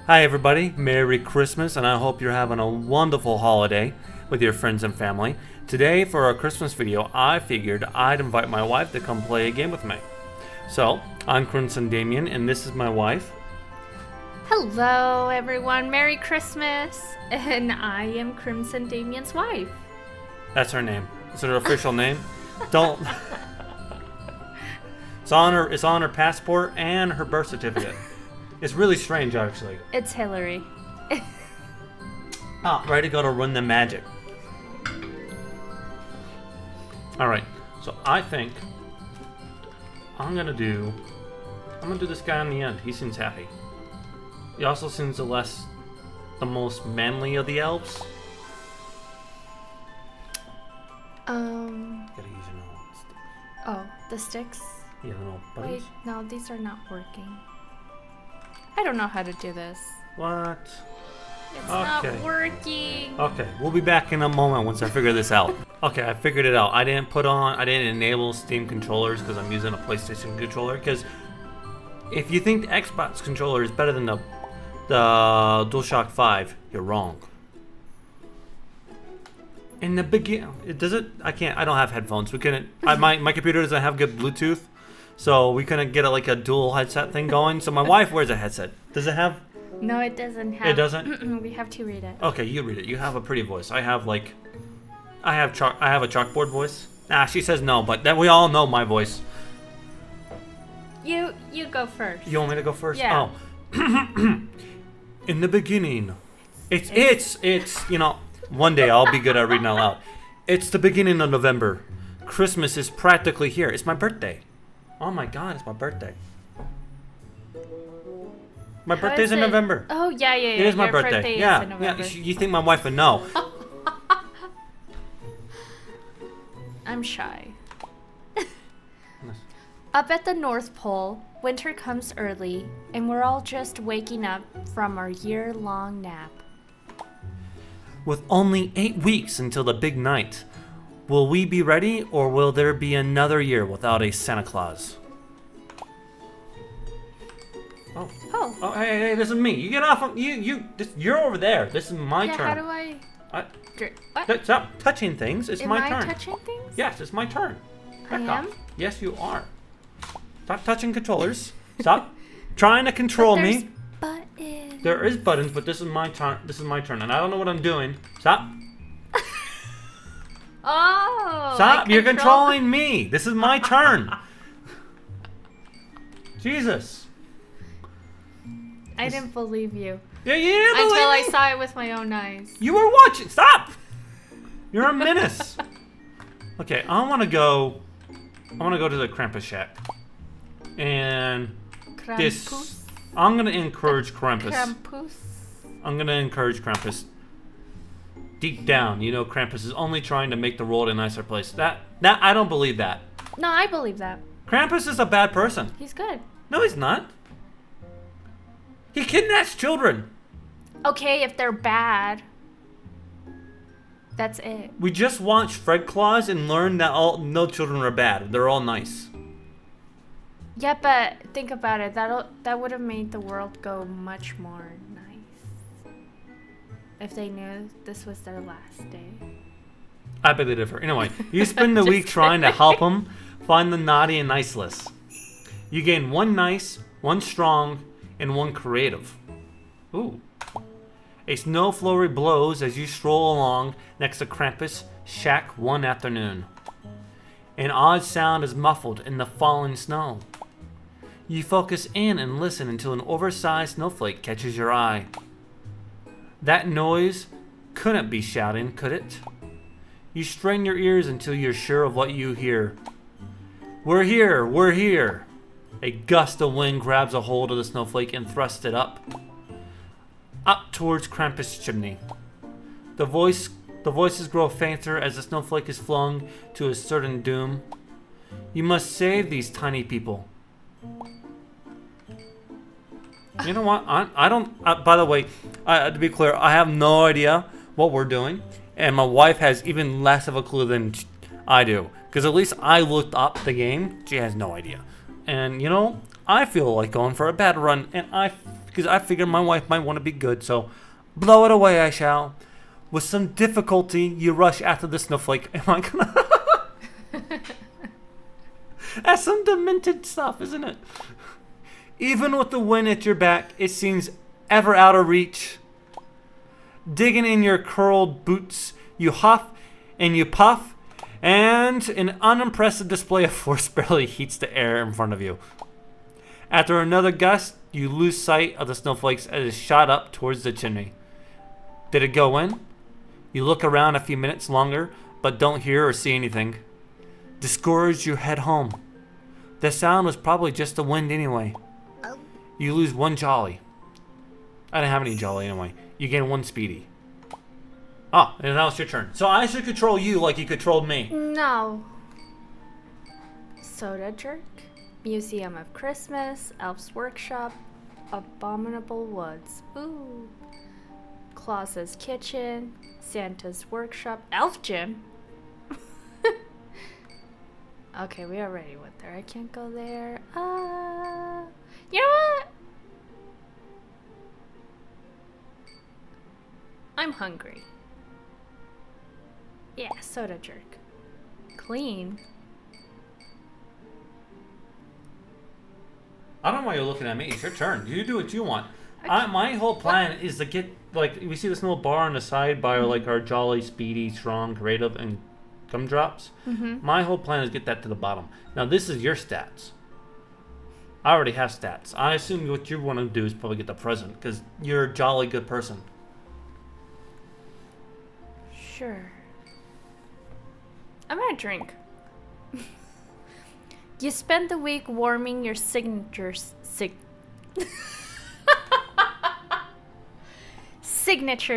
Hi everybody, Merry Christmas, and I hope you're having a wonderful holiday with your friends and family. Today for our Christmas video, I figured I'd invite my wife to come play a game with me. So, I'm Crimson Damien, and this is my wife. Hello everyone, Merry Christmas! And I am Crimson Damien's wife. That's her name. Is it her official name? Don't... It's on her passport and her birth certificate. It's really strange, actually. It's Hillary. Ready to go to run the magic. Alright, so I think I'm gonna do this guy on the end. He seems happy. He also seems the most manly of the elves. Gotta use your little sticks. Oh, the sticks? Yeah, little buttons. Wait, no, these are not working. I don't know how to do this. What? It's not working. Okay, we'll be back in a moment once I figure this out. Okay, I figured it out. I didn't enable Steam controllers because I'm using a PlayStation controller. Because if you think the Xbox controller is better than the DualShock 5, you're wrong. In the beginning, I don't have headphones. We couldn't. My computer doesn't have good Bluetooth. So we couldn't get a dual headset thing going. So my wife wears a headset. Does it have? No, it doesn't have. It doesn't? We have to read it. Okay, you read it. You have a pretty voice. I have a chalkboard voice. She says no, but that we all know my voice. You go first. You want me to go first? Yeah. Oh. In the beginning. It's one day I'll be good at reading out loud. It's the beginning of November. Christmas is practically here. It's my birthday. Oh my god, it's my birthday. My birthday's in November. Oh, yeah. It is my birthday. Is in November. You think my wife would know. I'm shy. Up at the North Pole, winter comes early, and we're all just waking up from our year-long nap. With only 8 weeks until the big night, will we be ready, or will there be another year without a Santa Claus? Oh, hey, this is me. You get off. You're over there. This is my turn. How do I? What? Stop touching things. It's my turn. Am I touching things? Yes, it's my turn. I am? Yes, you are. Stop touching controllers. Stop trying to control me. Buttons. There is buttons, but this is my turn. This is my turn, and I don't know what I'm doing. Stop. Oh. Stop! You're controlling me. This is my turn. Jesus. I didn't believe you. Yeah, you didn't believe Until me? I saw it with my own eyes. You were watching. Stop! You're a menace. Okay, I want to go to the Krampus shack. And Krampus? I'm going to encourage Krampus. Krampus? I'm going to encourage Krampus. Deep down, Krampus is only trying to make the world a nicer place. That I don't believe that. No, I believe that. Krampus is a bad person. He's good. No, he's not. He kidnaps children. Okay, if they're bad. That's it. We just watched Fred Claus and learned that no children are bad. They're all nice. Yeah, but think about it. That would have made the world go much more nice. If they knew this was their last day. I beg to differ. Anyway, you spend the week trying to help them find the naughty and nice list. You gain one nice, one strong, and one creative. Ooh. A snow flurry blows as you stroll along next to Krampus' shack one afternoon. An odd sound is muffled in the falling snow. You focus in and listen until an oversized snowflake catches your eye. That noise couldn't be shouting, could it? You strain your ears until you're sure of what you hear. We're here, we're here. A gust of wind grabs a hold of the snowflake and thrusts it up towards Krampus' chimney. The voices grow fainter as the snowflake is flung to a certain doom. You must save these tiny people. You know what? I don't. By the way, to be clear, I have no idea what we're doing, and my wife has even less of a clue than I do. Because at least I looked up the game. She has no idea. And, I feel like going for a bad run, and I because I figured my wife might want to be good, so blow it away I shall. With some difficulty, you rush after the snowflake. Am I gonna... That's some demented stuff, isn't it? Even with the wind at your back, it seems ever out of reach. Digging in your curled boots, you huff and you puff, and an unimpressive display of force barely heats the air in front of you. After another gust, you lose sight of the snowflakes as it shot up towards the chimney. Did it go in? You look around a few minutes longer, but don't hear or see anything. Discouraged, you head home. The sound was probably just the wind anyway. You lose 1 jolly. I didn't have any jolly anyway. You gain 1 speedy. Oh, and now it's your turn. So I should control you like you controlled me. No. Soda Jerk, Museum of Christmas, Elf's Workshop, Abominable Woods. Ooh. Claus's Kitchen, Santa's Workshop, Elf Gym. Okay, we already went there. I can't go there. You know what? I'm hungry. Yeah, Soda Jerk. Clean. I don't know why you're looking at me. It's your turn. You do what you want. My whole plan is to get, like, we see this little bar on the side by, like, our jolly, speedy, strong, creative, and gumdrops. Mm-hmm. My whole plan is to get that to the bottom. Now, this is your stats. I already have stats. I assume what you want to do is probably get the present, because you're a jolly good person. Sure. I'm gonna drink. You spend the week warming your signature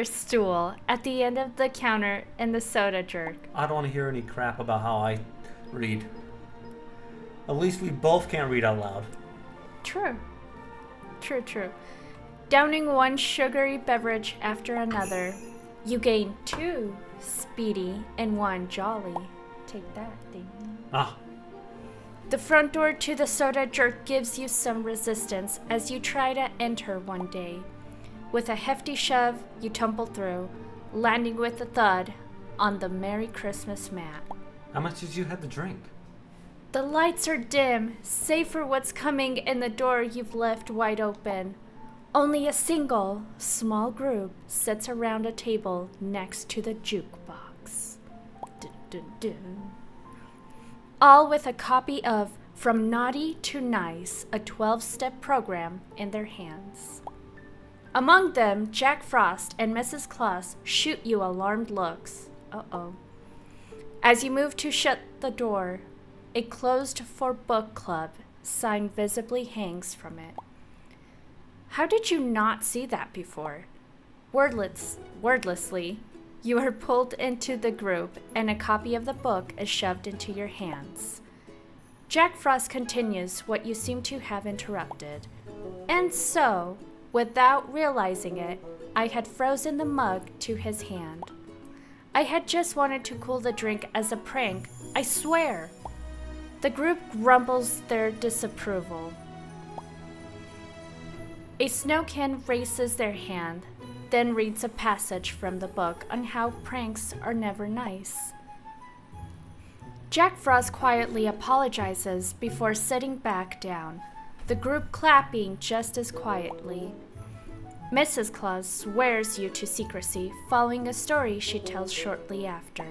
stool at the end of the counter in the Soda Jerk. I don't want to hear any crap about how I read. At least we both can't read out loud. True. True. Downing 1 sugary beverage after another, you gain 2 speedy and 1 jolly. Take that thing. Ah. The front door to the Soda Jerk gives you some resistance as you try to enter one day. With a hefty shove, you tumble through, landing with a thud on the Merry Christmas mat. How much did you have to drink? The lights are dim, save for what's coming in the door you've left wide open. Only a single, small group sits around a table next to the jukebox. Dun, dun, dun. All with a copy of From Naughty to Nice, a 12-step program in their hands. Among them, Jack Frost and Mrs. Claus shoot you alarmed looks. Uh-oh. As you move to shut the door, a closed for book club sign visibly hangs from it. How did you not see that before? Wordlessly, you are pulled into the group and a copy of the book is shoved into your hands. Jack Frost continues what you seem to have interrupted. And so, without realizing it, I had frozen the mug to his hand. I had just wanted to cool the drink as a prank, I swear. The group grumbles their disapproval. A snowkin raises their hand, then reads a passage from the book on how pranks are never nice. Jack Frost quietly apologizes before sitting back down, the group clapping just as quietly. Mrs. Claus swears you to secrecy, following a story she tells shortly after.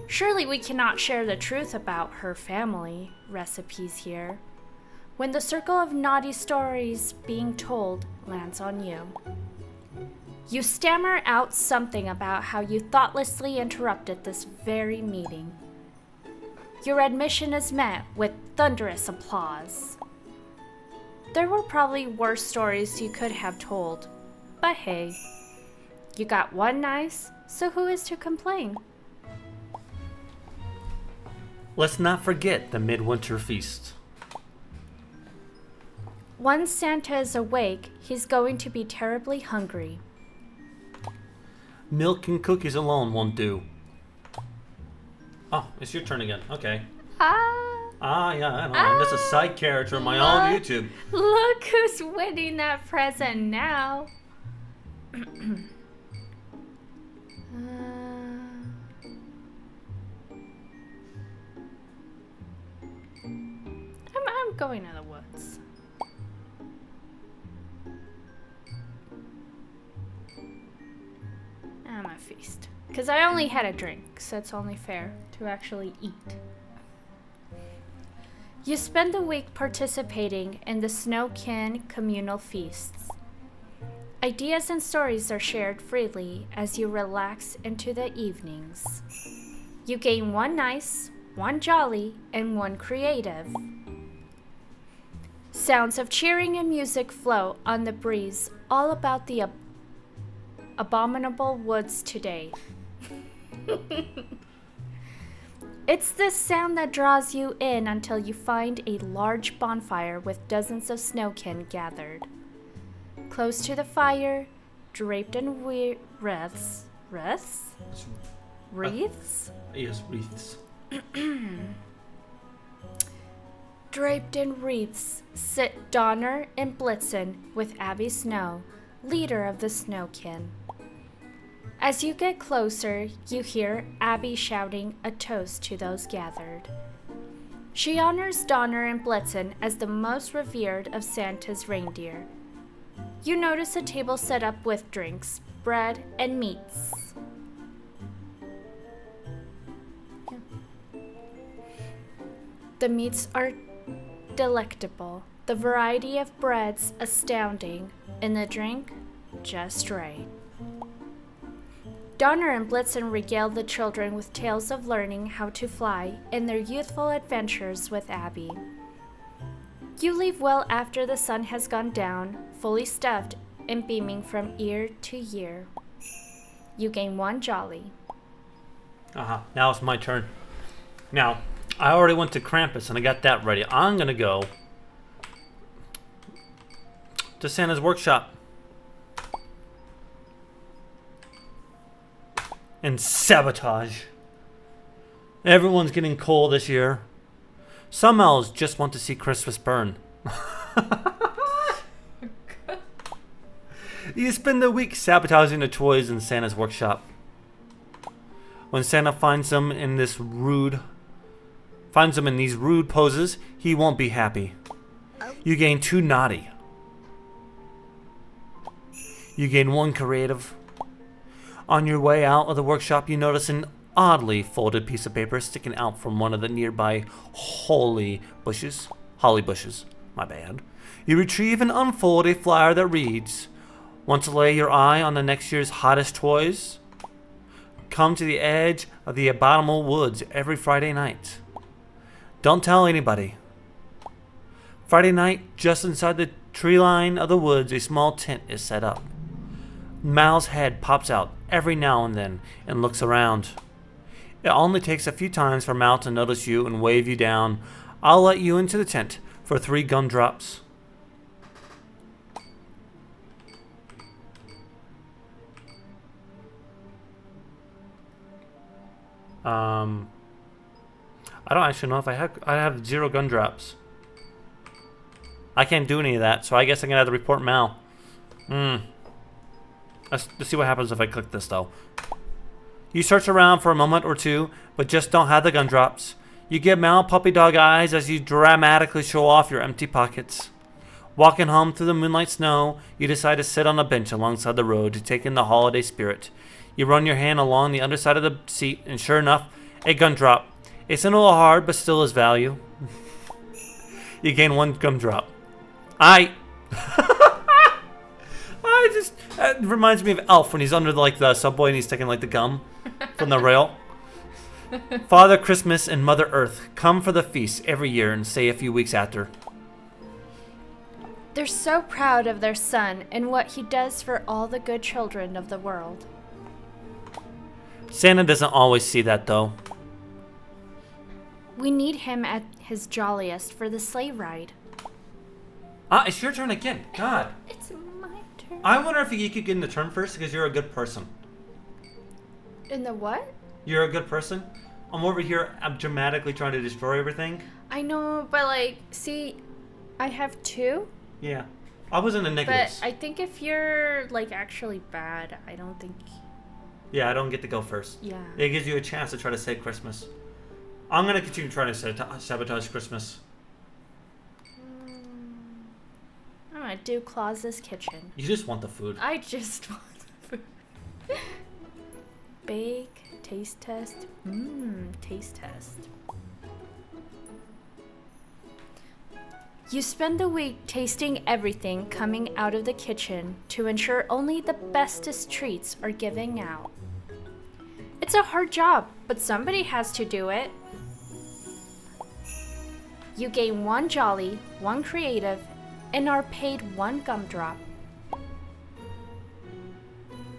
Surely we cannot share the truth about her family recipes here, when the circle of naughty stories being told lands on you. You stammer out something about how you thoughtlessly interrupted this very meeting. Your admission is met with thunderous applause. There were probably worse stories you could have told, but hey, you got one nice, so who is to complain? Let's not forget the midwinter feast. Once Santa is awake, he's going to be terribly hungry. Milk and cookies alone won't do. Oh, it's your turn again. Okay. Ah, yeah, I know. I'm just a side character on my own YouTube. Look who's winning that present now. I'm going to the woods. I'm a feast. Because I only had a drink, so it's only fair to actually eat. You spend the week participating in the Snowkin communal feasts. Ideas and stories are shared freely as you relax into the evenings. You gain 1 nice, 1 jolly, and 1 creative. Sounds of cheering and music flow on the breeze all about the abominable woods today. It's this sound that draws you in until you find a large bonfire with dozens of snowkin gathered. Close to the fire, draped in wreaths. Wreaths? Yes, wreaths. Draped in wreaths sit Donner and Blitzen with Abby Snow, leader of the Snowkin. As you get closer, you hear Abby shouting a toast to those gathered. She honors Donner and Blitzen as the most revered of Santa's reindeer. You notice a table set up with drinks, bread, and meats. The meats are delectable, the variety of breads astounding, and the drink just right. Donner and Blitzen regale the children with tales of learning how to fly and their youthful adventures with Abby. You leave well after the sun has gone down, fully stuffed and beaming from ear to ear. You gain 1 jolly. Now it's my turn. Now, I already went to Krampus and I got that ready. I'm gonna go to Santa's workshop and sabotage. Everyone's getting coal this year. Some elves just want to see Christmas burn. You spend the week sabotaging the toys in Santa's workshop. When Santa finds them in these rude poses, he won't be happy. You gain 2 naughty. You gain 1 creative. On your way out of the workshop, you notice an oddly folded piece of paper sticking out from one of the nearby holly bushes. My bad. You retrieve and unfold a flyer that reads, "Want to lay your eye on the next year's hottest toys? Come to the edge of the abominable woods every Friday night. Don't tell anybody. Friday night, just inside the tree line of the woods, a small tent is set up. Mal's head pops out every now and then and looks around. It only takes a few times for Mal to notice you and wave you down. I'll let you into the tent for 3 gumdrops." I don't actually know if I have 0 gumdrops. I can't do any of that, so I guess I'm gonna have to report Mal. Let's see what happens if I click this, though. You search around for a moment or two, but just don't have the gumdrops. You give Mal puppy dog eyes as you dramatically show off your empty pockets. Walking home through the moonlight snow, you decide to sit on a bench alongside the road to take in the holiday spirit. You run your hand along the underside of the seat, and sure enough, a gumdrop. It's a little hard, but still has value. You gain 1 gumdrop. It reminds me of Elf when he's under the subway and he's taking the gum from the rail. Father Christmas and Mother Earth come for the feast every year and stay a few weeks after. They're so proud of their son and what he does for all the good children of the world. Santa doesn't always see that, though. We need him at his jolliest for the sleigh ride. It's your turn again. God. It's my turn. I wonder if you could get in the turn first because you're a good person. In the what? You're a good person. I'm over here. I'm dramatically trying to destroy everything. I know, but like, see, I have 2. Yeah. I was in the negatives. But I think if you're like actually bad, I don't think. Yeah, I don't get to go first. Yeah. It gives you a chance to try to save Christmas. I'm going to continue trying to sabotage Christmas. I'm gonna do Claus's kitchen. You just want the food. I just want the food. Bake, taste test. Taste test. You spend the week tasting everything coming out of the kitchen to ensure only the bestest treats are given out. It's a hard job, but somebody has to do it. You gain 1 jolly, 1 creative, and are paid 1 gumdrop.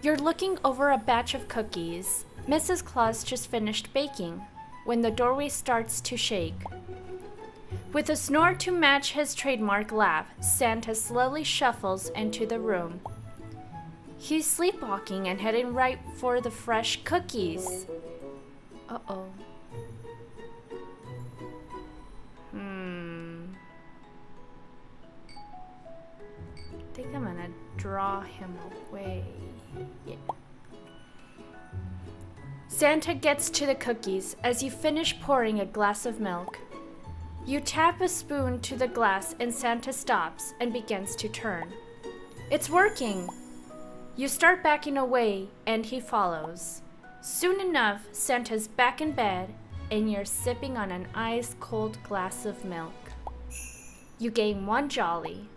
You're looking over a batch of cookies. Mrs. Claus just finished baking when the doorway starts to shake. With a snore to match his trademark laugh, Santa slowly shuffles into the room. He's sleepwalking and heading right for the fresh cookies. Uh-oh. I think I'm gonna draw him away. Yeah. Santa gets to the cookies as you finish pouring a glass of milk. You tap a spoon to the glass and Santa stops and begins to turn. It's working! You start backing away and he follows. Soon enough, Santa's back in bed and you're sipping on an ice-cold glass of milk. You gain 1 jolly.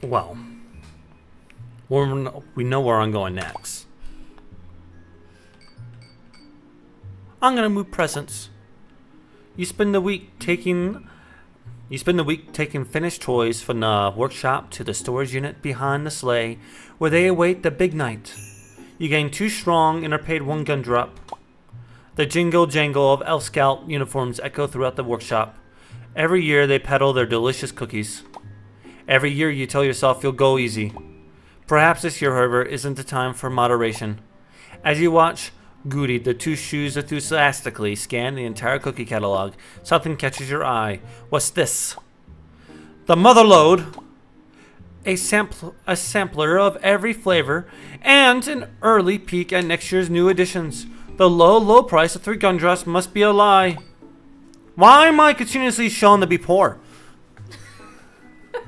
Well, we know where I'm going next. I'm gonna move presents. You spend the week taking finished toys from the workshop to the storage unit behind the sleigh, where they await the big night. You gain 2 strong and are paid 1 gun drop. The jingle jangle of Elf Scout uniforms echo throughout the workshop. Every year they peddle their delicious cookies. Every year you tell yourself you'll go easy. Perhaps this year, however, isn't the time for moderation. As you watch Goody, the 2 shoes enthusiastically scan the entire cookie catalog, something catches your eye. What's this? The Mother Lode, a sampler of every flavor, and an early peek at next year's new editions. The low price of 3 gumdrops must be a lie. Why am I continuously shown to be poor?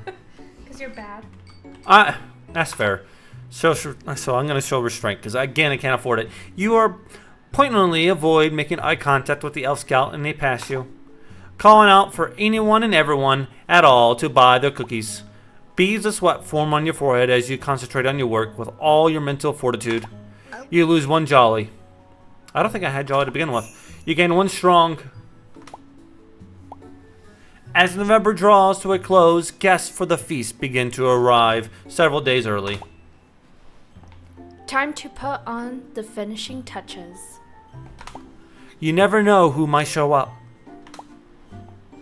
Because you're bad. That's fair. So I'm going to show restraint because, again, I can't afford it. You are pointedly avoid making eye contact with the Elf Scout and they pass you, calling out for anyone and everyone at all to buy their cookies. Beads of sweat form on your forehead as you concentrate on your work with all your mental fortitude. You lose 1 jolly. I don't think I had jolly to begin with. You gain 1 strong. As November draws to a close, guests for the feast begin to arrive several days early. Time to put on the finishing touches. You never know who might show up.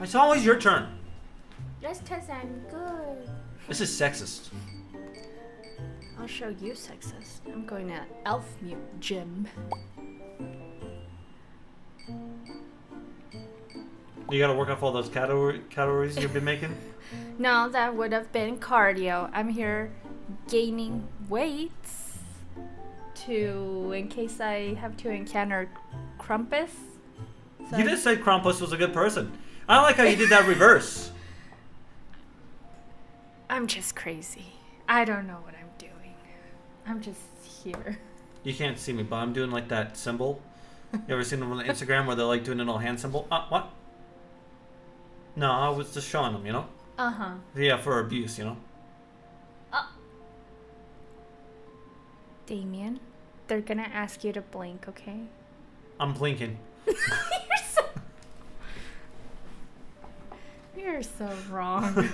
It's always your turn. Just 'cause I'm good. This is sexist. I'll show you sexist. I'm going to elf mute gym. You gotta work off all those calories you've been making? No, that would have been cardio. I'm here gaining weights in case I have to encounter Krampus. So You did say Krampus was a good person. I like how you did that reverse. I'm just crazy. I don't know what I'm doing. I'm just here. You can't see me, but I'm doing like that symbol. You ever seen them on Instagram where they're like doing an little hand symbol? What? No, I was just showing them, you know? Uh-huh. Yeah, for abuse, you know? Damien, they're gonna ask you to blink, okay? I'm blinking. You're so wrong.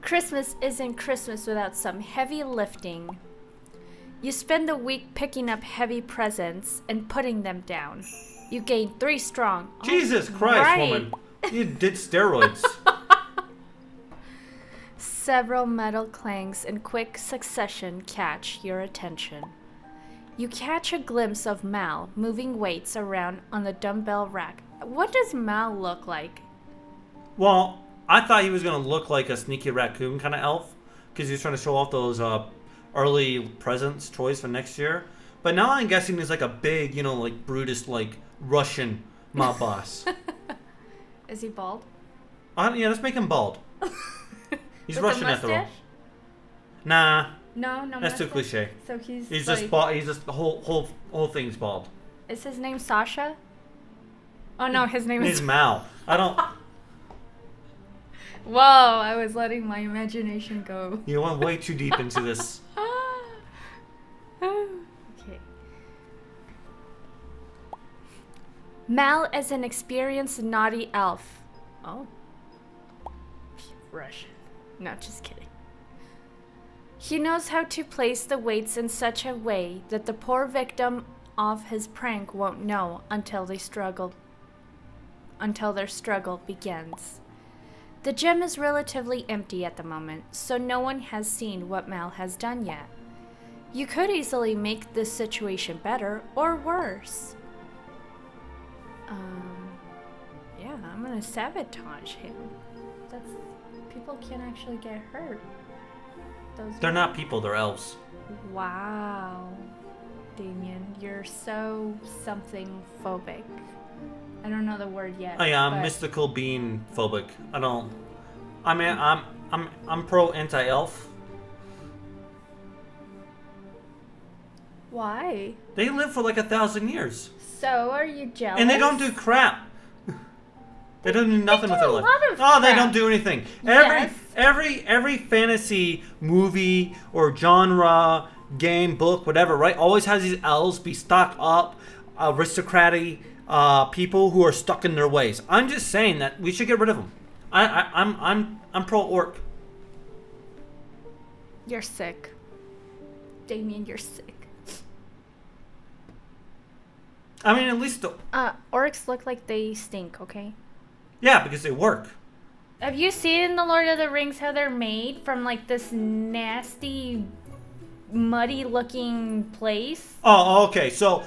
Christmas isn't Christmas without some heavy lifting. You spend the week picking up heavy presents and putting them down. You gain 3 strong. Jesus Christ, right. woman. You did steroids. Several metal clangs in quick succession catch your attention. You catch a glimpse of Mal moving weights around on the dumbbell rack. What does Mal look like? Well, I thought he was going to look like a sneaky raccoon kind of elf because he's trying to show off those early presents, toys for next year. But now I'm guessing he's like a big, like Brutus, like Russian mob boss. Is he bald? Yeah, let's make him bald. He's With Russian a after all. mustache? Nah, No, that's too mustache? cliche. So he's Just like, bald. He's just the whole thing's bald. Is his name Sasha? Oh no, his name He's is Mal. I don't. Whoa, I was letting my imagination go. You went way too deep into this. Okay. Mal is an experienced naughty elf. Oh. Russian. No, just kidding. He knows how to place the weights in such a way that the poor victim of his prank won't know until their struggle begins. The gym is relatively empty at the moment, so no one has seen what Mal has done yet. You could easily make this situation better or worse. Yeah, I'm gonna sabotage him. People can't actually get hurt. They're not people, they're elves. Wow. Damien, you're so something phobic. I don't know the word yet. Oh yeah, I'm but mystical being phobic. I'm pro anti-elf. Why? They live for like 1,000 years. So, are you jealous? And they don't do crap. They don't do nothing with their life. Of Oh, they crap. don't do anything. Yes. Every fantasy movie or genre, game, book, whatever, right? Always has these elves be stocked up, aristocratic people who are stuck in their ways. I'm just saying that we should get rid of them. I'm pro orc. You're sick. Damien, you're sick. I mean, at least Orcs look like they stink, okay? yeah, because they work. Have you seen in The Lord of the Rings how they're made from like this nasty, muddy looking place? Oh, okay. So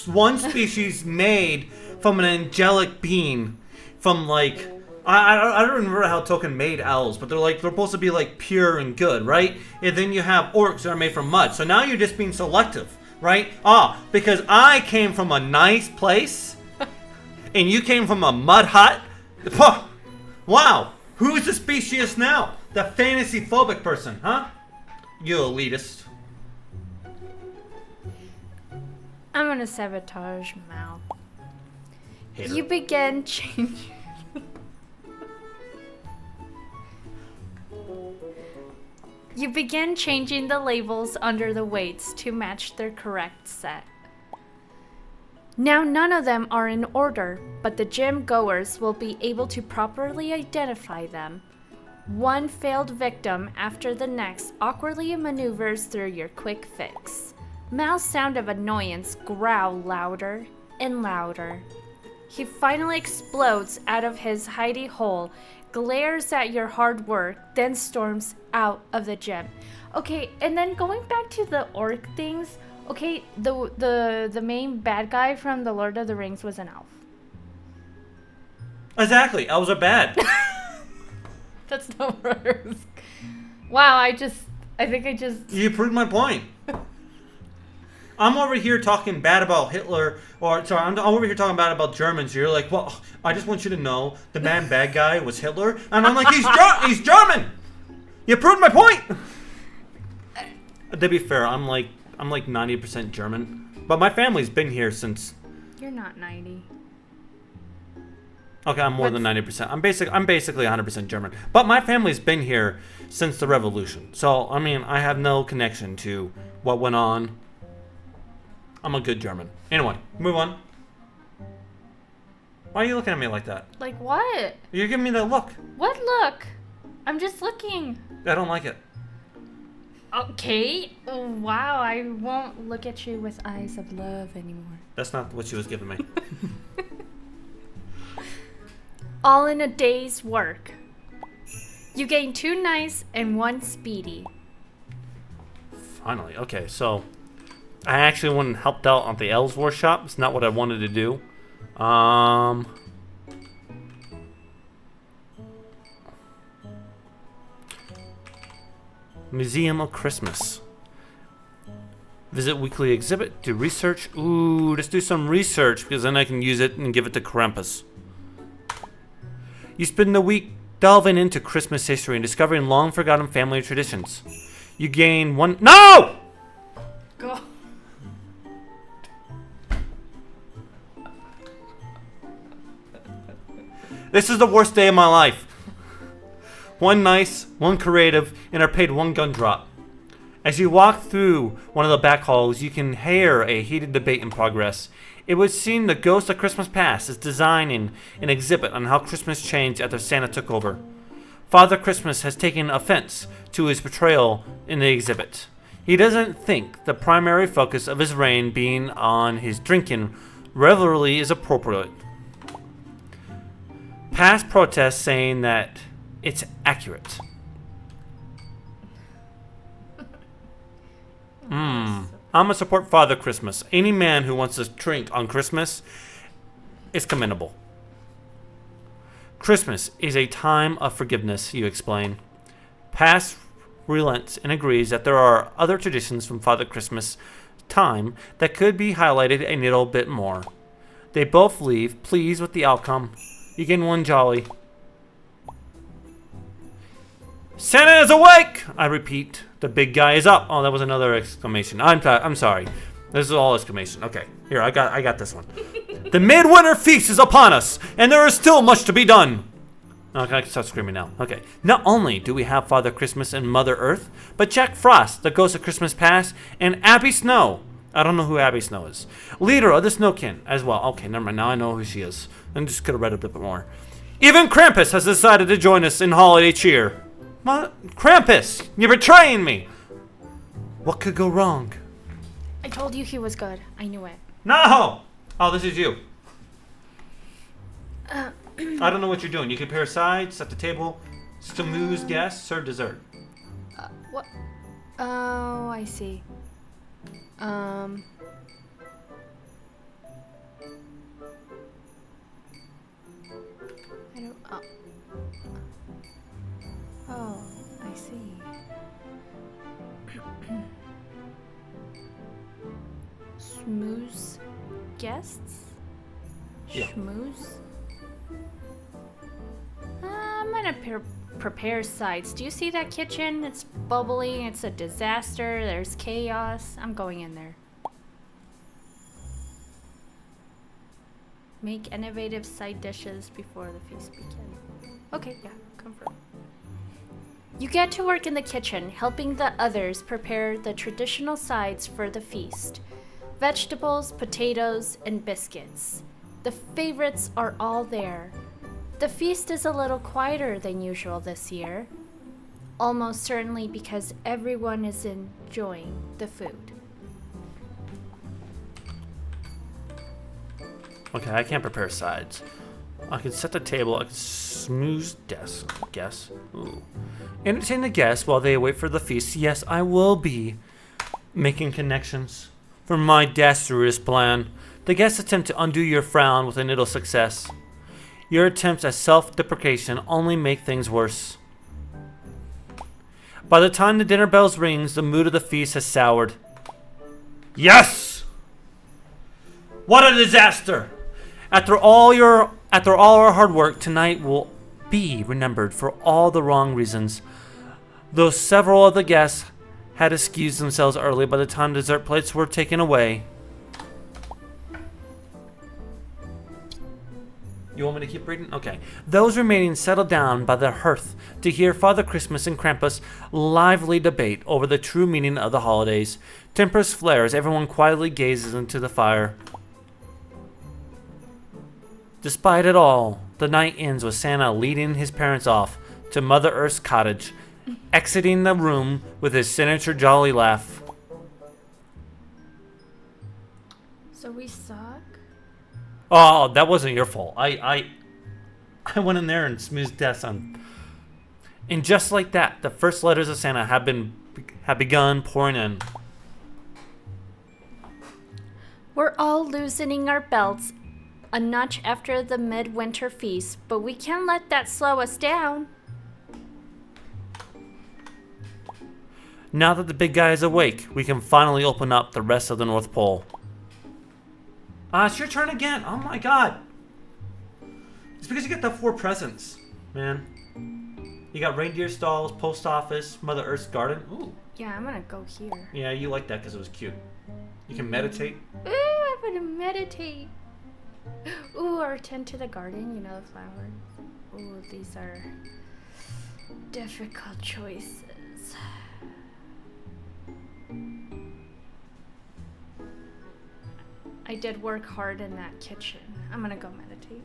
one species made from an angelic being, from like I don't remember how Tolkien made elves, but they're supposed to be like pure and good, right? And then you have orcs that are made from mud. So now you're just being selective, right? Because I came from a nice place, and you came from a mud hut. Wow, who's the species now? The fantasy phobic person, huh? You elitist. I'm gonna sabotage Mal. Hater. You begin changing. You begin changing the labels under the weights to match their correct set. Now none of them are in order, but the gym goers will be able to properly identify them. One failed victim after the next awkwardly maneuvers through your quick fix. Mal's sound of annoyance growls louder and louder. He finally explodes out of his hidey hole, glares at your hard work, then storms out of the gym. Okay, and then going back to the orc things, okay, the main bad guy from The Lord of the Rings was an elf. Exactly, elves are bad. That's not what I was... Wow, I think I just... You proved my point. I'm over here talking bad about Hitler, I'm over here talking bad about Germans. You're like, well, I just want you to know the man bad guy was Hitler, and I'm like, he's German. You proved my point. To be fair, I'm like 90% German, but my family's been here since. You're not 90. Okay, I'm more than 90%. I'm basically 100% German, but my family's been here since the revolution. So I mean, I have no connection to what went on. I'm a good German. Anyway, move on. Why are you looking at me like that? Like what? You're giving me that look. What look? I'm just looking. I don't like it. Okay. Wow, I won't look at you with eyes of love anymore. That's not what she was giving me. All in a day's work. You gain 2 nice and 1 speedy. Finally. Okay, so I actually went and helped out at the Elves Workshop. It's not what I wanted to do. Museum of Christmas. Visit weekly exhibit. Do research. Ooh, let's do some research because then I can use it and give it to Krampus. You spend the week delving into Christmas history and discovering long forgotten family traditions. You gain 1. No! Go. This is the worst day of my life. 1 nice, 1 creative, and are paid 1 gun drop. As you walk through one of the back halls, you can hear a heated debate in progress. It would seem the Ghost of Christmas Past is designing an exhibit on how Christmas changed after Santa took over. Father Christmas has taken offense to his portrayal in the exhibit. He doesn't think the primary focus of his reign being on his drinking revelry is appropriate. Past protests saying that it's accurate. I'm gonna support Father Christmas. Any man who wants to drink on Christmas is commendable. Christmas is a time of forgiveness, you explain. Past relents and agrees that there are other traditions from Father Christmas time that could be highlighted a little bit more. They both leave, pleased with the outcome. You gain 1 jolly. Santa is awake! I repeat. The big guy is up. Oh, that was another exclamation. I'm sorry. This is all exclamation. Okay, here, I got this one. The midwinter feast is upon us, and there is still much to be done. Okay, I can start screaming now. Okay. Not only do we have Father Christmas and Mother Earth, but Jack Frost, the Ghost of Christmas Past, and Abby Snow. I don't know who Abby Snow is. Leader of the Snowkin as well. Okay, never mind. Now I know who she is. I just could have read a bit more. Even Krampus has decided to join us in holiday cheer. Krampus, you're betraying me. What could go wrong? I told you he was good. I knew it. No! Oh, this is you. I don't know what you're doing. You compare sides, set the table, smooze guests, serve dessert. What? Oh, I see. I don't. Oh, I see. Schmooze guests? Yeah. Schmooze? I'm gonna prepare sides. Do you see that kitchen? It's bubbly, it's a disaster, there's chaos. I'm going in there. Make innovative side dishes before the feast begins. Okay, yeah, confirm. You get to work in the kitchen, helping the others prepare the traditional sides for the feast. Vegetables, potatoes, and biscuits. The favorites are all there. The feast is a little quieter than usual this year. Almost certainly because everyone is enjoying the food. Okay, I can't prepare sides. I can set the table. I can smooth desk, I guess. Ooh. Entertain the guests while they wait for the feast. Yes, I will be making connections for my dastardous plan. The guests attempt to undo your frown with a little success. Your attempts at self-deprecation only make things worse. By the time the dinner bells rings, the mood of the feast has soured. Yes! What a disaster! After all our hard work, tonight will be remembered for all the wrong reasons. Though several of the guests had excused themselves early by the time dessert plates were taken away. You want me to keep reading? Okay. Those remaining settled down by the hearth to hear Father Christmas and Krampus lively debate over the true meaning of the holidays. Tempers flare as everyone quietly gazes into the fire. Despite it all, the night ends with Santa leading his parents off to Mother Earth's cottage, exiting the room with his signature jolly laugh. So we suck? Oh, that wasn't your fault. I went in there and smoothed deaths on. And just like that, the first letters of Santa have begun pouring in. We're all loosening our belts a notch after the midwinter feast, but we can't let that slow us down. Now that the big guy is awake, we can finally open up the rest of the North Pole. It's your turn again. Oh my god. It's because you get the 4 presents, man. You got reindeer stalls, post office, Mother Earth's garden. Ooh. Yeah, I'm gonna go here. Yeah, you like that because it was cute. You can meditate. Ooh, I'm gonna meditate. Ooh, or tend to the garden, you know, the flowers. Ooh, these are difficult choices. I did work hard in that kitchen. I'm gonna go meditate.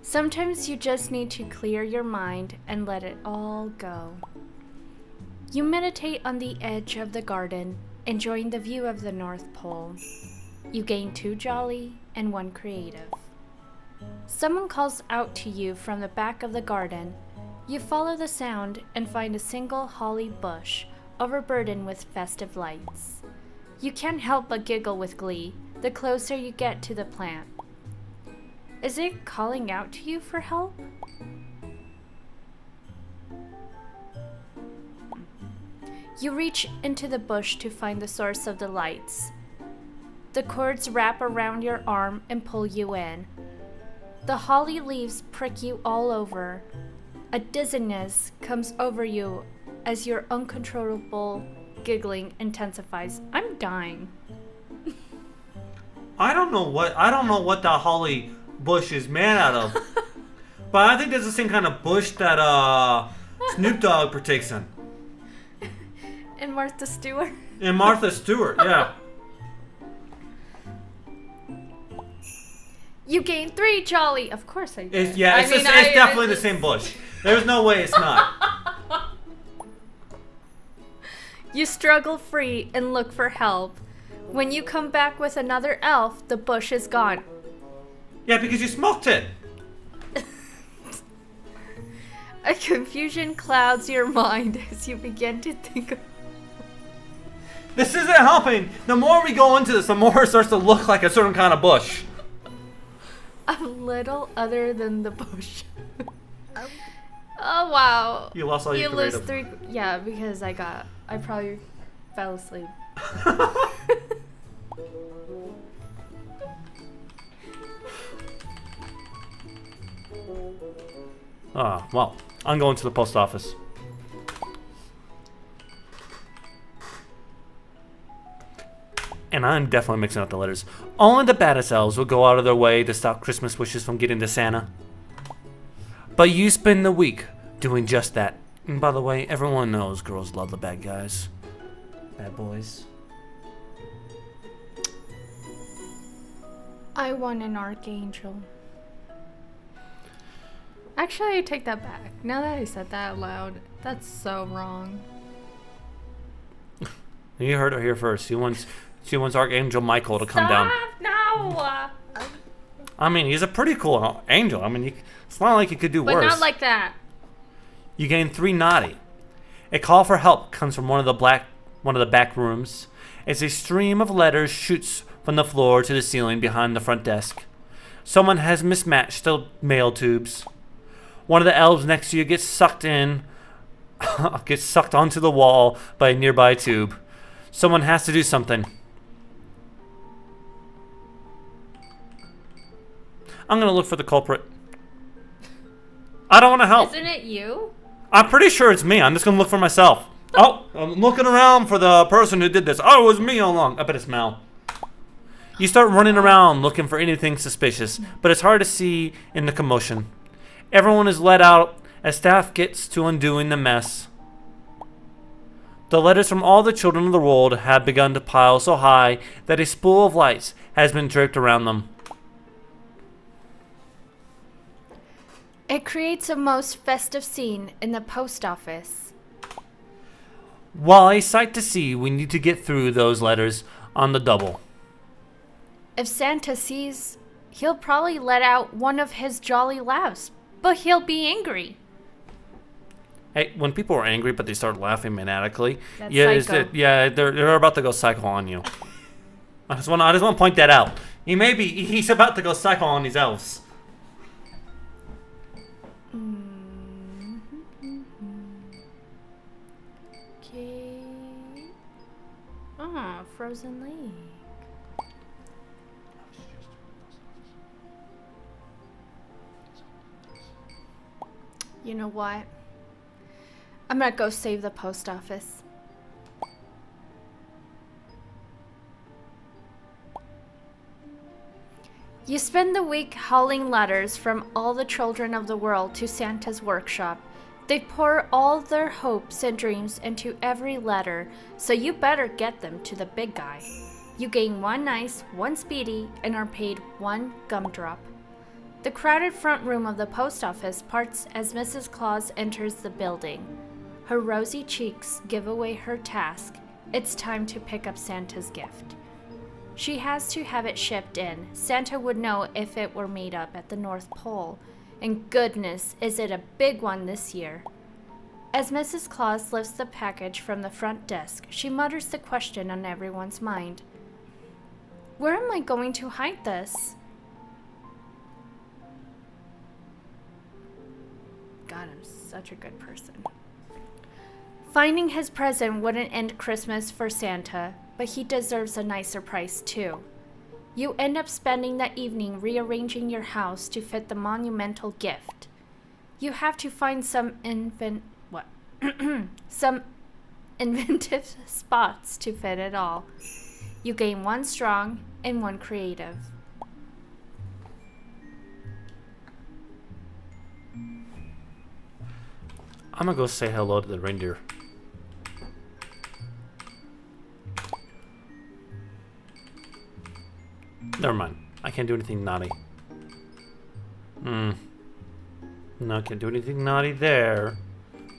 Sometimes you just need to clear your mind and let it all go. You meditate on the edge of the garden, enjoying the view of the North Pole. You gain 2 jolly and 1 creative. Someone calls out to you from the back of the garden. You follow the sound and find a single holly bush overburdened with festive lights. You can't help but giggle with glee the closer you get to the plant. Is it calling out to you for help? You reach into the bush to find the source of the lights. The cords wrap around your arm and pull you in. The holly leaves prick you all over. A dizziness comes over you as your uncontrollable giggling intensifies. I'm dying. I don't know what that holly bush is made out of. But I think that's the same kind of bush that Snoop Dogg partakes in. And Martha Stewart. And Martha Stewart, yeah. You gain 3 jolly. Of course I did. It's definitely the same bush. There's no way it's not. You struggle free and look for help. When you come back with another elf, the bush is gone. Yeah, because you smoked it. A confusion clouds your mind as you begin to think of... This isn't helping. The more we go into this, the more it starts to look like a certain kind of bush. A little other than the bush. Oh, wow. You lost all your creative. You lose 3... Yeah, because I probably fell asleep. Well, I'm going to the post office. And I'm definitely mixing up the letters. Only the baddest elves will go out of their way to stop Christmas wishes from getting to Santa. But you spend the week doing just that. And by the way, everyone knows girls love the bad guys. Bad boys. I want an archangel. Actually, I take that back. Now that I said that out loud, that's so wrong. You heard it here first. She wants Archangel Michael to come down. No! I mean, he's a pretty cool angel. I mean, it's not like he could do worse. But not like that. You gain 3 naughty. A call for help comes from one of the back rooms. As a stream of letters shoots from the floor to the ceiling behind the front desk. Someone has mismatched the mail tubes. One of the elves next to you gets sucked onto the wall by a nearby tube. Someone has to do something. I'm going to look for the culprit. I don't want to help. Isn't it you? I'm pretty sure it's me. I'm just going to look for myself. Oh, I'm looking around for the person who did this. Oh, it was me all along. I bet it's Mel. You start running around looking for anything suspicious, but it's hard to see in the commotion. Everyone is let out as staff gets to undoing the mess. The letters from all the children of the world have begun to pile so high that a spool of lights has been draped around them. It creates a most festive scene in the post office. While a sight to see, we need to get through those letters on the double. If Santa sees, he'll probably let out one of his jolly laughs But he'll be angry. Hey, when people are angry but they start laughing maniacally, That's psycho. They're about to go psycho on you. I just want to point that out. He's about to go psycho on these elves. Okay. Oh, frozen lake. You know what? I'm gonna go save the post office. You spend the week hauling letters from all the children of the world to Santa's workshop. They pour all their hopes and dreams into every letter, so you better get them to the big guy. You gain 1 nice, 1 speedy, and are paid 1 gumdrop. The crowded front room of the post office parts as Mrs. Claus enters the building. Her rosy cheeks give away her task. It's time to pick up Santa's gift. She has to have it shipped in. Santa would know if it were made up at the North Pole. And goodness, is it a big one this year. As Mrs. Claus lifts the package from the front desk, she mutters the question on everyone's mind. Where am I going to hide this? God, I'm such a good person. Finding his present wouldn't end Christmas for Santa, but he deserves a nicer price too. You end up spending that evening rearranging your house to fit the monumental gift. You have to find some some inventive spots to fit it all. You gain 1 strong and 1 creative. I'm gonna go say hello to the reindeer. Never mind. I can't do anything naughty. No, I can't do anything naughty there.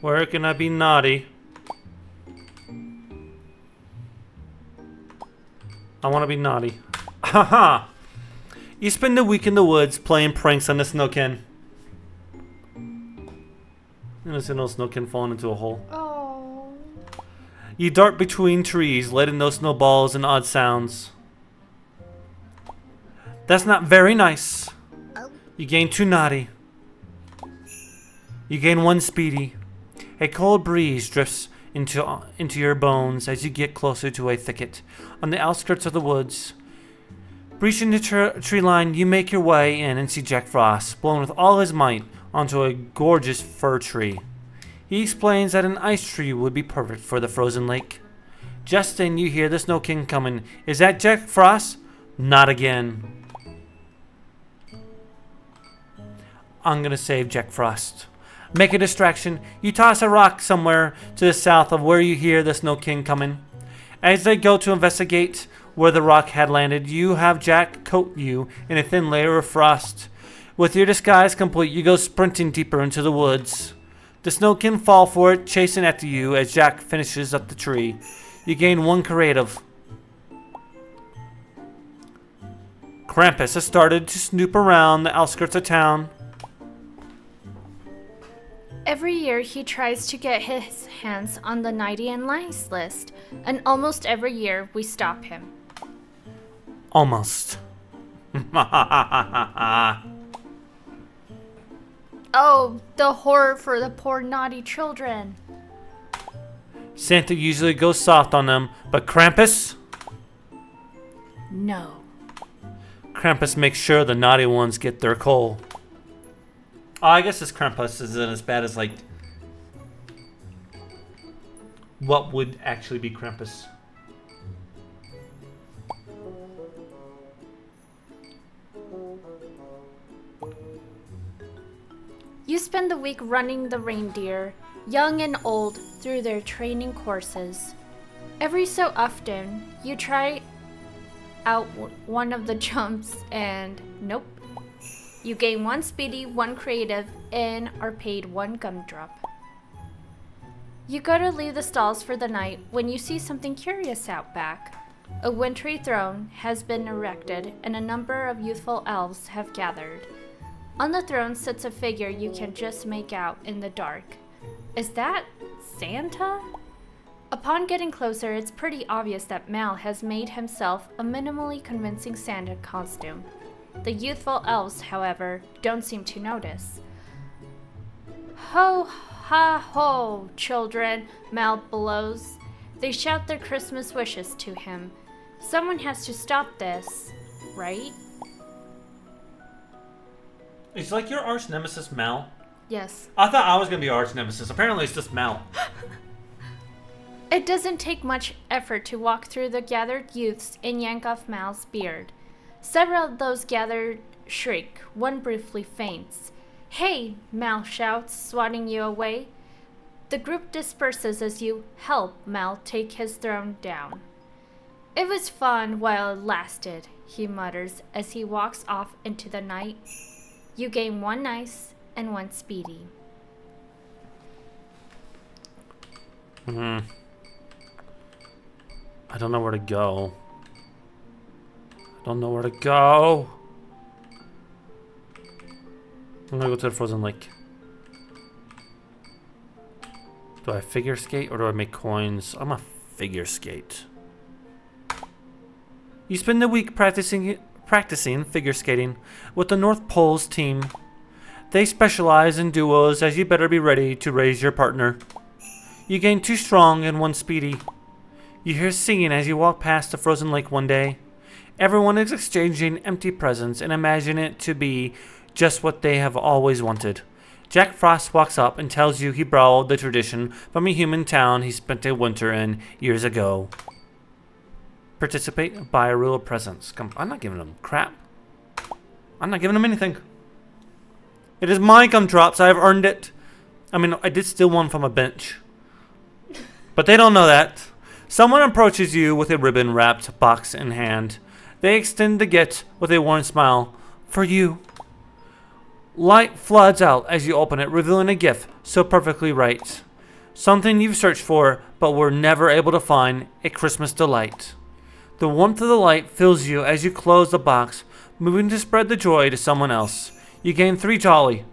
Where can I be naughty? I want to be naughty. Haha! You spend the week in the woods playing pranks on the snowkin. You know, see no snowkin falling into a hole. Oh. You dart between trees, letting those snowballs and odd sounds. That's not very nice. You gain 2 naughty. You gain 1 speedy. A cold breeze drifts into your bones as you get closer to a thicket on the outskirts of the woods. Breaching the tree line, you make your way in and see Jack Frost, blown with all his might onto a gorgeous fir tree. He explains that an ice tree would be perfect for the frozen lake. Just then you hear the Snow King coming. Is that Jack Frost? Not again. I'm gonna save Jack Frost. Make a distraction. You toss a rock somewhere to the south of where you hear the Snow King coming. As they go to investigate where the rock had landed, you have Jack coat you in a thin layer of frost. With your disguise complete, you go sprinting deeper into the woods. The Snow King fall for it, chasing after you as Jack finishes up the tree. You gain 1 creative. Krampus has started to snoop around the outskirts of town. Every year he tries to get his hands on the Nighty and Nice list, and almost every year we stop him. Almost. Oh, the horror for the poor naughty children. Santa usually goes soft on them, but Krampus? No. Krampus makes sure the naughty ones get their coal. Oh, I guess this Krampus isn't as bad as, like, what would actually be Krampus. You spend the week running the reindeer, young and old, through their training courses. Every so often, you try out one of the jumps and nope. You gain 1 speedy, 1 creative, and are paid 1 gumdrop. You go to leave the stalls for the night when you see something curious out back. A wintry throne has been erected and a number of youthful elves have gathered. On the throne sits a figure you can just make out in the dark. Is that Santa? Upon getting closer, it's pretty obvious that Mal has made himself a minimally convincing Santa costume. The youthful elves, however, don't seem to notice. Ho, ha, ho, children, Mal bellows. They shout their Christmas wishes to him. Someone has to stop this, right? It's like your arch nemesis, Mal. Yes. I thought I was going to be arch nemesis. Apparently, it's just Mal. It doesn't take much effort to walk through the gathered youths and yank off Mal's beard. Several of those gathered shriek. One briefly faints. Hey, Mal shouts, swatting you away. The group disperses as you help Mal take his throne down. It was fun while it lasted, he mutters as he walks off into the night. You gain 1 nice and 1 speedy. I don't know where to go. I'm gonna go to the frozen lake. Do I figure skate or do I make coins? I'm a figure skate. You spend the week practicing figure skating with the North Pole's team. They specialize in duos, as you better be ready to raise your partner. You gain 2 strong and 1 speedy. You hear singing as you walk past the frozen lake one day. Everyone is exchanging empty presents and imagine it to be just what they have always wanted. Jack Frost walks up and tells you he borrowed the tradition from a human town he spent a winter in years ago. Participate, buy a rule of presents. I'm not giving them crap. I'm not giving them anything. It is my gumdrops. I have earned it. I mean, I did steal one from a bench. But they don't know that. Someone approaches you with a ribbon-wrapped box in hand. They extend the gift with a warm smile. For you. Light floods out as you open it, revealing a gift so perfectly right. Something you've searched for, but were never able to find, a Christmas delight. The warmth of the light fills you as you close the box, moving to spread the joy to someone else. You gain 3 jolly.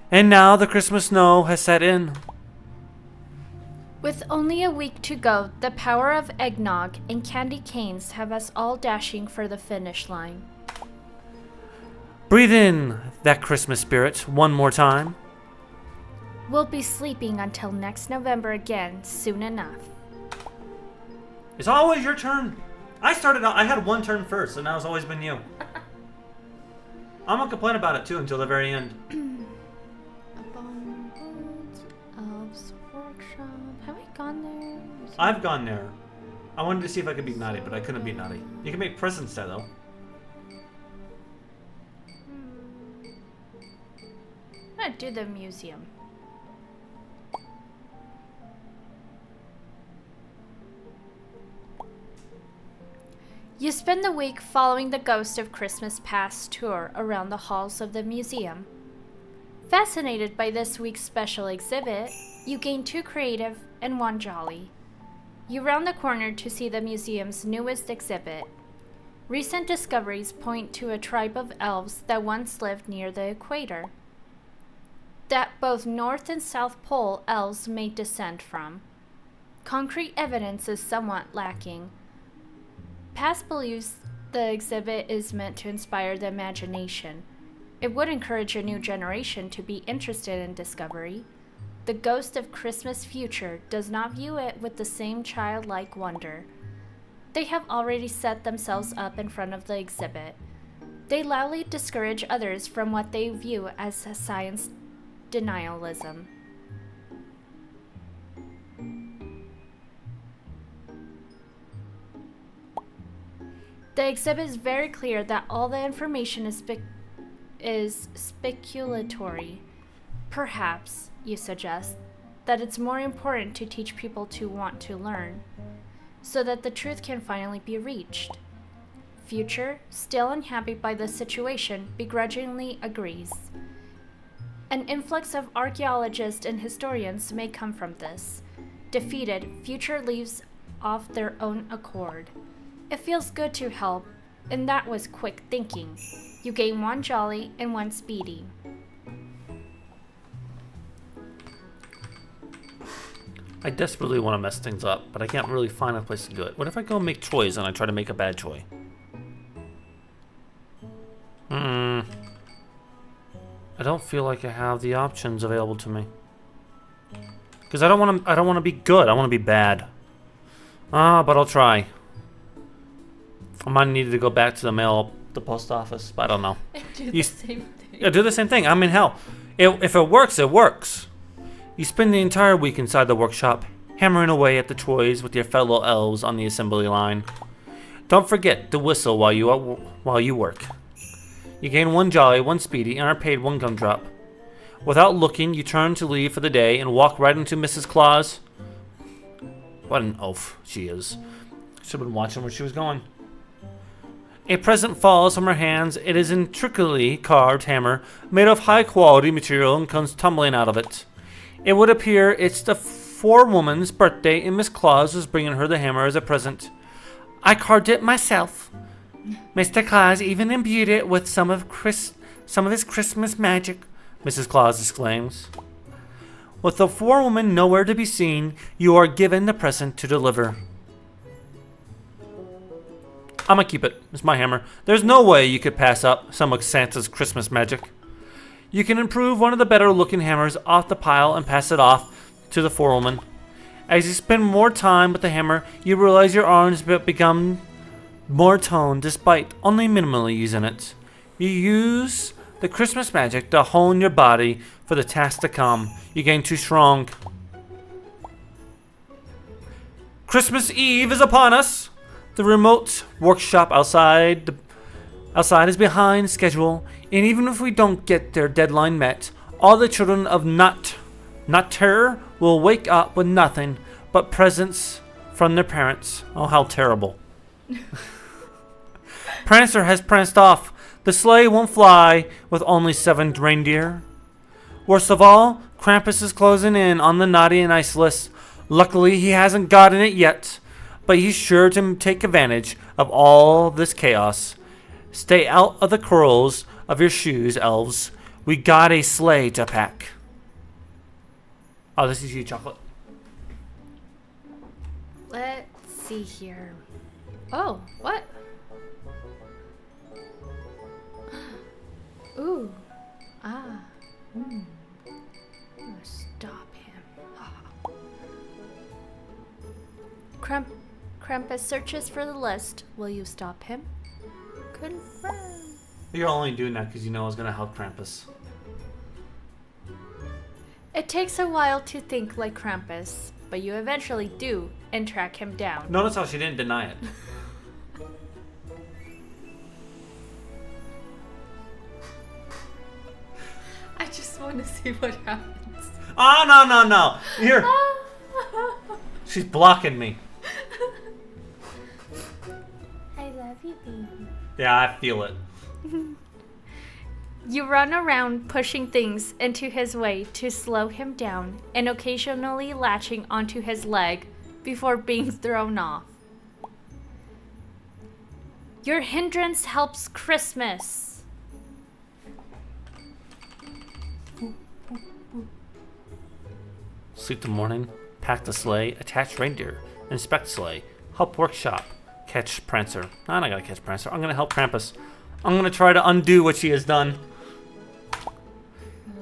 And now the Christmas snow has set in. With only a week to go, the power of eggnog and candy canes have us all dashing for the finish line. Breathe in that Christmas spirit one more time. We'll be sleeping until next November again, soon enough. It's always your turn. I started out, I had 1 turn first, and now it's always been you. I'm gonna complain about it too until the very end. Have I gone there? I've gone there. I wanted to see if I could beat Naughty, but I couldn't beat Naughty. You can make presents there though. I'm gonna do the museum. You spend the week following the Ghost of Christmas Past tour around the halls of the museum. Fascinated by this week's special exhibit, you gain 2 creative and 1 jolly. You round the corner to see the museum's newest exhibit. Recent discoveries point to a tribe of elves that once lived near the equator, that both North and South Pole elves may descend from. Concrete evidence is somewhat lacking. Past believes the exhibit is meant to inspire the imagination. It would encourage a new generation to be interested in discovery. The Ghost of Christmas Future does not view it with the same childlike wonder. They have already set themselves up in front of the exhibit. They loudly discourage others from what they view as a science denialism. The exhibit is very clear that all the information is speculatory. Perhaps, you suggest, that it's more important to teach people to want to learn, so that the truth can finally be reached. Future, still unhappy by the situation, begrudgingly agrees. An influx of archaeologists and historians may come from this. Defeated, Future leaves of their own accord. It feels good to help, and that was quick thinking. You gain 1 jolly and 1 speedy. I desperately want to mess things up, but I can't really find a place to do it. What if I go make toys and I try to make a bad toy? I don't feel like I have the options available to me. Because I don't want to be good. I want to be bad. But I'll try. I might need to go back to the post office, but I don't know. Do the same thing. Yeah, do the same thing. I mean, hell, if it works, it works. You spend the entire week inside the workshop, hammering away at the toys with your fellow elves on the assembly line. Don't forget to whistle while you work. You gain 1 jolly, 1 speedy, and are paid 1 gumdrop. Without looking, you turn to leave for the day and walk right into Mrs. Claus. What an oaf she is. Should have been watching where she was going. A present falls from her hands. It is an intricately carved hammer made of high-quality material and comes tumbling out of it. It would appear it's the forewoman's birthday and Miss Claus is bringing her the hammer as a present. I carved it myself. Mr. Claus even imbued it with some of his Christmas magic, Mrs. Claus exclaims. With the forewoman nowhere to be seen, you are given the present to deliver. I'm gonna keep it. It's my hammer. There's no way you could pass up some of Santa's Christmas magic. You can improve one of the better looking hammers off the pile and pass it off to the forewoman. As you spend more time with the hammer, you realize your arms become more toned despite only minimally using it. You use the Christmas magic to hone your body for the task to come. You gain 2 strong. Christmas Eve is upon us. The remote workshop outside is behind schedule, and even if we don't get their deadline met, all the children of Not Terror will wake up with nothing but presents from their parents. Oh, how terrible. Prancer has pranced off. The sleigh won't fly with only 7 reindeer. Worst of all, Krampus is closing in on the naughty and nice list. Luckily, he hasn't gotten it yet, but he's sure to take advantage of all this chaos. Stay out of the curls of your shoes, elves. We got a sleigh to pack. Oh, this is you, chocolate. Let's see here. Oh, what? Ooh. Ah. I'm gonna stop him. Krampus searches for the list. Will you stop him? Confirm. You're only doing that because you know I was going to help Krampus. It takes a while to think like Krampus, but you eventually do and track him down. Notice how she didn't deny it. I just want to see what happens. Oh, no. Here. She's blocking me. I love you, baby. Yeah, I feel it. You run around pushing things into his way to slow him down and occasionally latching onto his leg before being thrown off. Your hindrance helps Christmas. Sleep the morning, pack the sleigh, attach reindeer, inspect sleigh, help workshop, catch Prancer. I'm not gonna catch Prancer. I'm gonna help Krampus. I'm gonna try to undo what she has done.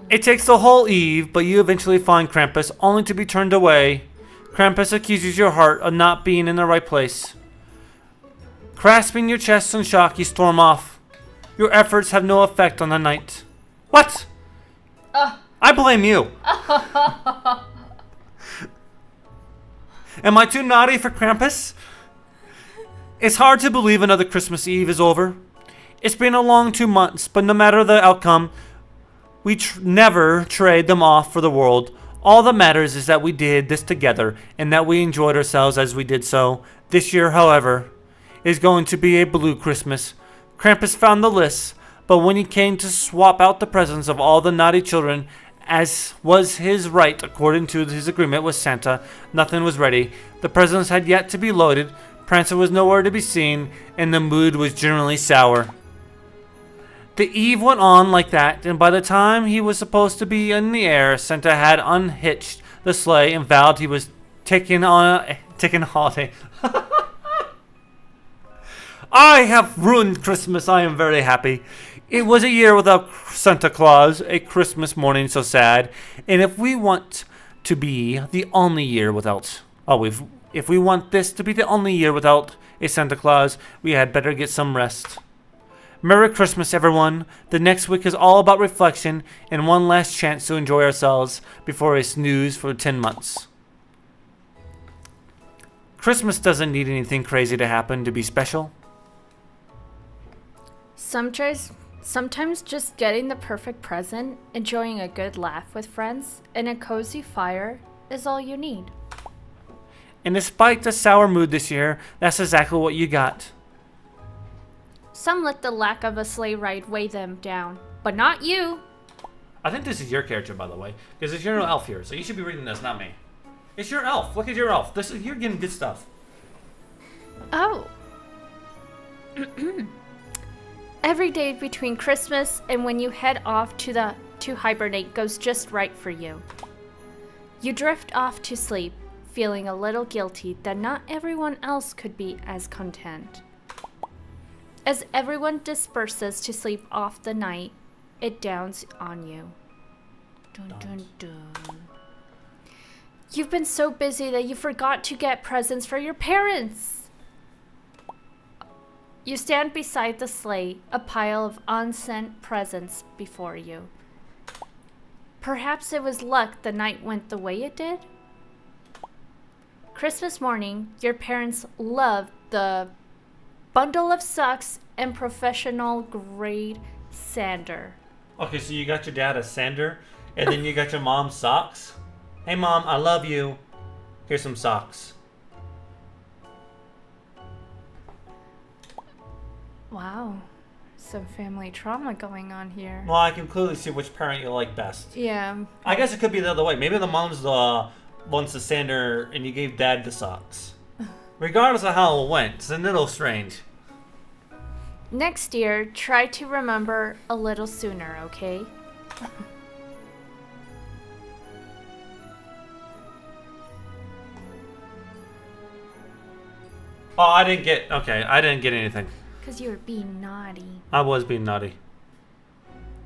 It takes the whole eve, but you eventually find Krampus, only to be turned away. Krampus accuses your heart of not being in the right place. Grasping your chest in shock, you storm off. Your efforts have no effect on the night. What? I blame you. Am I too naughty for Krampus? It's hard to believe another Christmas Eve is over. It's been a long 2 months, but no matter the outcome, we never trade them off for the world. All that matters is that we did this together and that we enjoyed ourselves as we did so. This year, however, is going to be a blue Christmas. Krampus found the list, but when he came to swap out the presents of all the naughty children, as was his right according to his agreement with Santa, nothing was ready. The presents had yet to be loaded, Prancer was nowhere to be seen, and the mood was generally sour. The eve went on like that, and by the time he was supposed to be in the air, Santa had unhitched the sleigh and vowed he was taking a holiday. I have ruined Christmas. I am very happy. It was a year without Santa Claus, a Christmas morning so sad. And if we want to be the only year without... if we want this to be the only year without a Santa Claus, we had better get some rest. Merry Christmas, everyone. The next week is all about reflection and one last chance to enjoy ourselves before a snooze for 10 months. Christmas doesn't need anything crazy to happen to be special. Sometimes just getting the perfect present, enjoying a good laugh with friends, and a cozy fire is all you need. And despite the sour mood this year, that's exactly what you got. Some let the lack of a sleigh ride weigh them down, but not you. I think this is your character, by the way, because it's your elf here, so you should be reading this, not me. It's your elf. Look at your elf. You're getting good stuff. Oh. Every day between Christmas and when you head off to hibernate goes just right for you. You drift off to sleep, feeling a little guilty that not everyone else could be as content. As everyone disperses to sleep off the night, it dawns on you. Dun, dun, dun. You've been so busy that you forgot to get presents for your parents. You stand beside the sleigh, a pile of unsent presents before you. Perhaps it was luck the night went the way it did? Christmas morning, your parents loved the bundle of socks and professional grade sander. Okay, so you got your dad a sander, and then you got your mom socks? Hey Mom, I love you. Here's some socks. Wow, some family trauma going on here. Well, I can clearly see which parent you like best. Yeah. I guess it could be the other way. Maybe the mom's wants the sander, and you gave dad the socks. Regardless of how it went, it's a little strange. Next year, try to remember a little sooner, okay? Oh, I didn't get anything. Because you were being naughty. I was being naughty.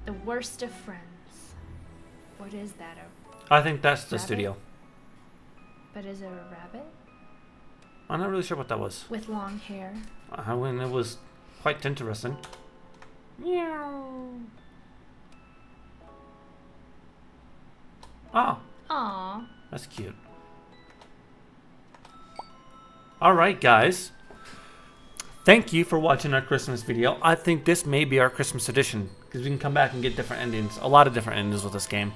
The worst of friends. What is that? I think that's the Rabbit? studio. But is it a rabbit? I'm not really sure what that was. With long hair. I mean, it was quite interesting. Meow. Oh, Aww. that's cute. Alright, guys. Thank you for watching our Christmas video. I think this may be our Christmas edition, because we can come back and get different endings. A lot of different endings with this game.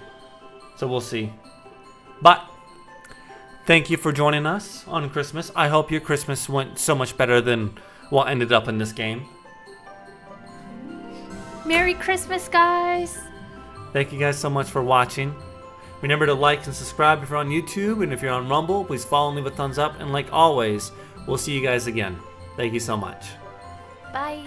So we'll see. But thank you for joining us on Christmas. I hope your Christmas went so much better than what ended up in this game. Merry Christmas, guys! Thank you guys so much for watching. Remember to like and subscribe if you're on YouTube, and if you're on Rumble, please follow and leave a thumbs up. And like always, we'll see you guys again. Thank you so much. Bye!